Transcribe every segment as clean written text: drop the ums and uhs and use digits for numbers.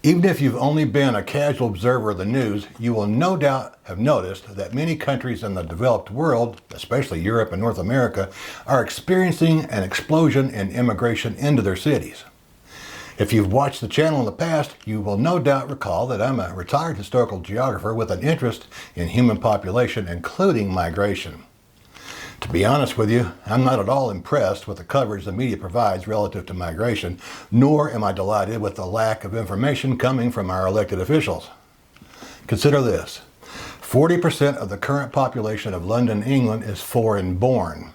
Even if you've only been a casual observer of the news, you will no doubt have noticed that many countries in the developed world, especially Europe and North America, are experiencing an explosion in immigration into their cities. If you've watched the channel in the past, you will no doubt recall that I'm a retired historical geographer with an interest in human population, including migration. To be honest with you, I'm not at all impressed with the coverage the media provides relative to migration, nor am I delighted with the lack of information coming from our elected officials. Consider this. 40% of the current population of London, England is foreign-born.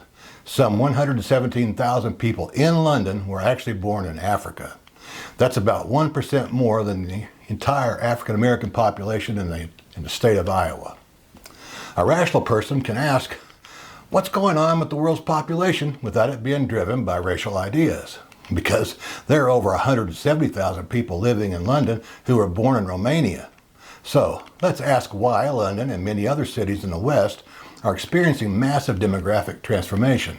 Some 117,000 people in London were actually born in Africa. That's about 1% more than the entire African American population in the state of Iowa. A rational person can ask, what's going on with the world's population without it being driven by racial ideas? Because there are over 170,000 people living in London who were born in Romania. So let's ask why London and many other cities in the West are experiencing massive demographic transformation.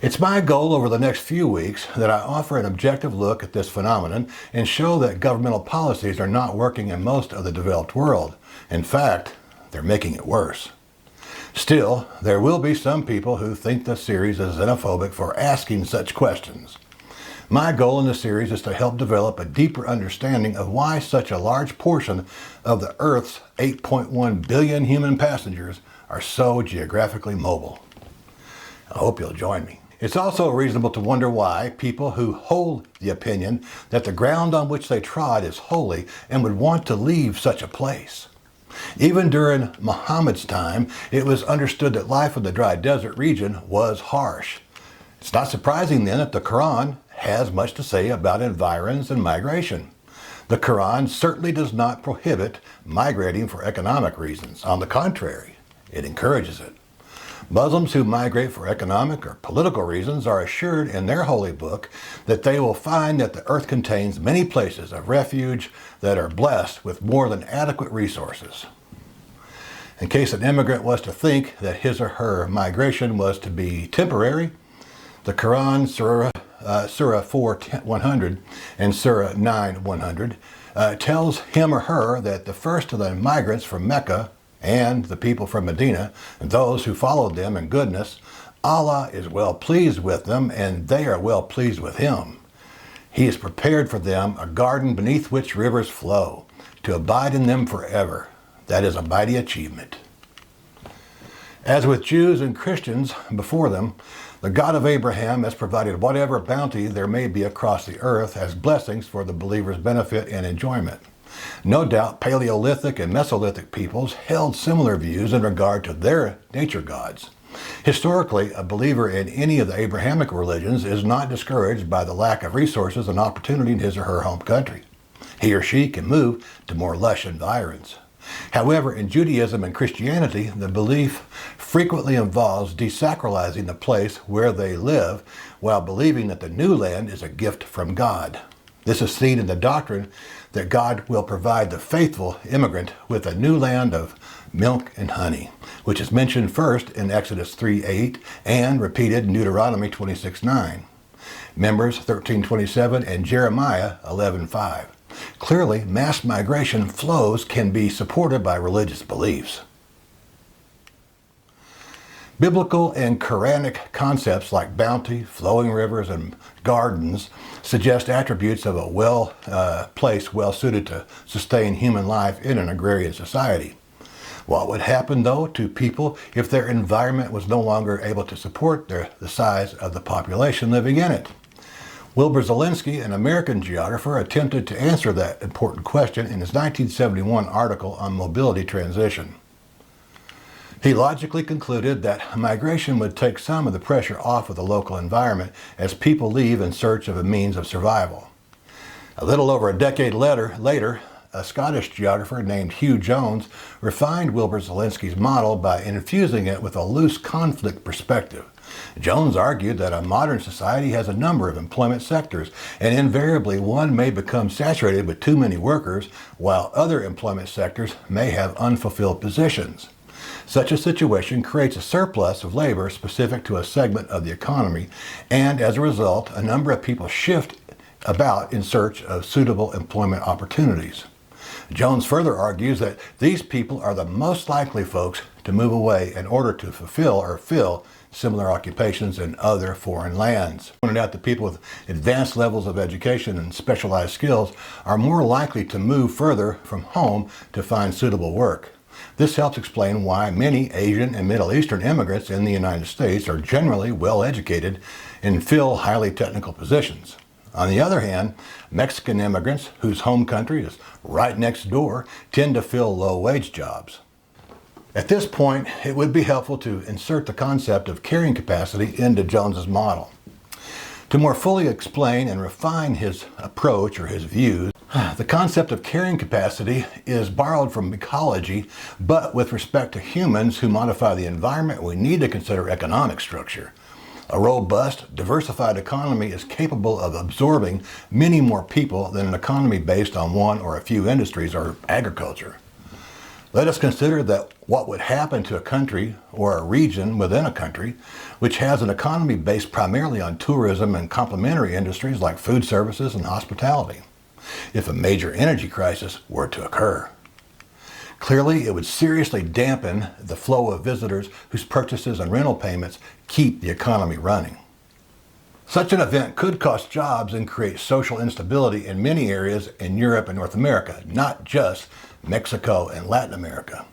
It's my goal over the next few weeks that I offer an objective look at this phenomenon and show that governmental policies are not working in most of the developed world. In fact, they're making it worse. Still, there will be some people who think the series is xenophobic for asking such questions. My goal in the series is to help develop a deeper understanding of why such a large portion of the Earth's 8.1 billion human passengers are so geographically mobile. I hope you'll join me. It's also reasonable to wonder why people who hold the opinion that the ground on which they trod is holy and would want to leave such a place. Even during Muhammad's time, it was understood that life in the dry desert region was harsh. It's not surprising then that the Quran has much to say about environs and migration. The Quran certainly does not prohibit migrating for economic reasons. On the contrary, it encourages it. Muslims who migrate for economic or political reasons are assured in their holy book that they will find that the earth contains many places of refuge that are blessed with more than adequate resources. In case an immigrant was to think that his or her migration was to be temporary, the Quran, Surah 4:100 and Surah 9:100 tells him or her that the first of the migrants from Mecca and the people from Medina, and those who followed them in goodness, Allah is well pleased with them, and they are well pleased with Him. He has prepared for them a garden beneath which rivers flow, to abide in them forever. That is a mighty achievement. As with Jews and Christians before them, the God of Abraham has provided whatever bounty there may be across the earth as blessings for the believer's benefit and enjoyment. No doubt Paleolithic and Mesolithic peoples held similar views in regard to their nature gods. Historically, a believer in any of the Abrahamic religions is not discouraged by the lack of resources and opportunity in his or her home country. He or she can move to more lush environs. However, in Judaism and Christianity, the belief frequently involves desacralizing the place where they live while believing that the new land is a gift from God. This is seen in the doctrine that God will provide the faithful immigrant with a new land of milk and honey, which is mentioned first in Exodus 3:8 and repeated in Deuteronomy 26:9, Numbers 13:27, and Jeremiah 11:5. Clearly, mass migration flows can be supported by religious beliefs. Biblical and Quranic concepts like bounty, flowing rivers, and gardens suggest attributes of a place well suited to sustain human life in an agrarian society. What would happen, though, to people if their environment was no longer able to support the size of the population living in it? Wilbur Zielinski, an American geographer, attempted to answer that important question in his 1971 article on mobility transition. He logically concluded that migration would take some of the pressure off of the local environment as people leave in search of a means of survival. A little over a decade later, a Scottish geographer named Hugh Jones refined Wilbur Zielinski's model by infusing it with a loose conflict perspective. Jones argued that a modern society has a number of employment sectors, and invariably one may become saturated with too many workers, while other employment sectors may have unfulfilled positions. Such a situation creates a surplus of labor specific to a segment of the economy, and as a result, a number of people shift about in search of suitable employment opportunities. Jones further argues that these people are the most likely folks to move away in order to fulfill or fill similar occupations in other foreign lands. He pointed out that people with advanced levels of education and specialized skills are more likely to move further from home to find suitable work. This helps explain why many Asian and Middle Eastern immigrants in the United States are generally well educated and fill highly technical positions. On the other hand, Mexican immigrants, whose home country is right next door, tend to fill low-wage jobs. At this point, it would be helpful to insert the concept of carrying capacity into Jones's model. To more fully explain and refine his approach or his views, the concept of carrying capacity is borrowed from ecology, but with respect to humans who modify the environment, we need to consider economic structure. A robust, diversified economy is capable of absorbing many more people than an economy based on one or a few industries or agriculture. Let us consider that what would happen to a country or a region within a country which has an economy based primarily on tourism and complementary industries like food services and hospitality, if a major energy crisis were to occur. Clearly, it would seriously dampen the flow of visitors whose purchases and rental payments keep the economy running. Such an event could cost jobs and create social instability in many areas in Europe and North America, not just Mexico and Latin America.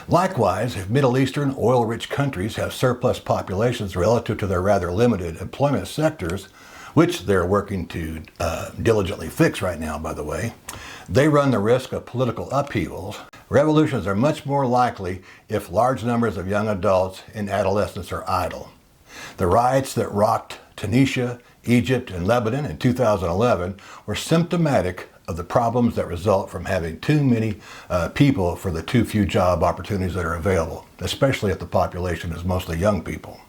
Likewise, if Middle Eastern oil-rich countries have surplus populations relative to their rather limited employment sectors, which they're working to diligently fix right now, by the way, they run the risk of political upheavals. Revolutions are much more likely if large numbers of young adults and adolescents are idle. The riots that rocked Tunisia, Egypt, and Lebanon in 2011 were symptomatic of the problems that result from having too many people for the too few job opportunities that are available, especially if the population is mostly young people.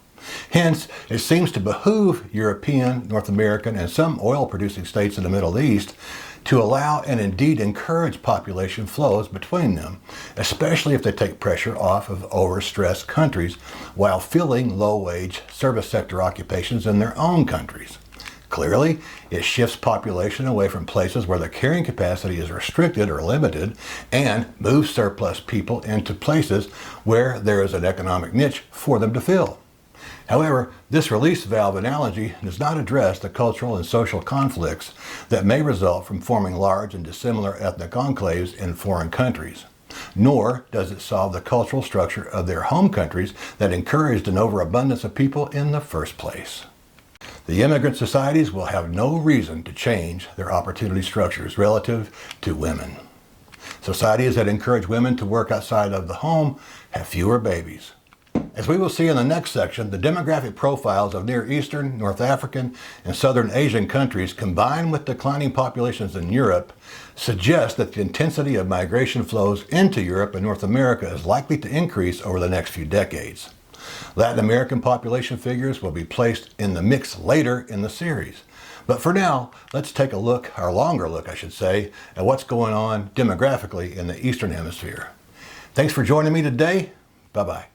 Hence, it seems to behoove European, North American, and some oil-producing states in the Middle East to allow and indeed encourage population flows between them, especially if they take pressure off of overstressed countries while filling low-wage service sector occupations in their own countries. Clearly, it shifts population away from places where the carrying capacity is restricted or limited and moves surplus people into places where there is an economic niche for them to fill. However, this release valve analogy does not address the cultural and social conflicts that may result from forming large and dissimilar ethnic enclaves in foreign countries. Nor does it solve the cultural structure of their home countries that encouraged an overabundance of people in the first place. The immigrant societies will have no reason to change their opportunity structures relative to women. Societies that encourage women to work outside of the home have fewer babies. As we will see in the next section, the demographic profiles of Near Eastern, North African, and Southern Asian countries combined with declining populations in Europe suggest that the intensity of migration flows into Europe and North America is likely to increase over the next few decades. Latin American population figures will be placed in the mix later in the series. But for now, let's take a look, or a longer look I should say, at what's going on demographically in the Eastern Hemisphere. Thanks for joining me today. Bye-bye.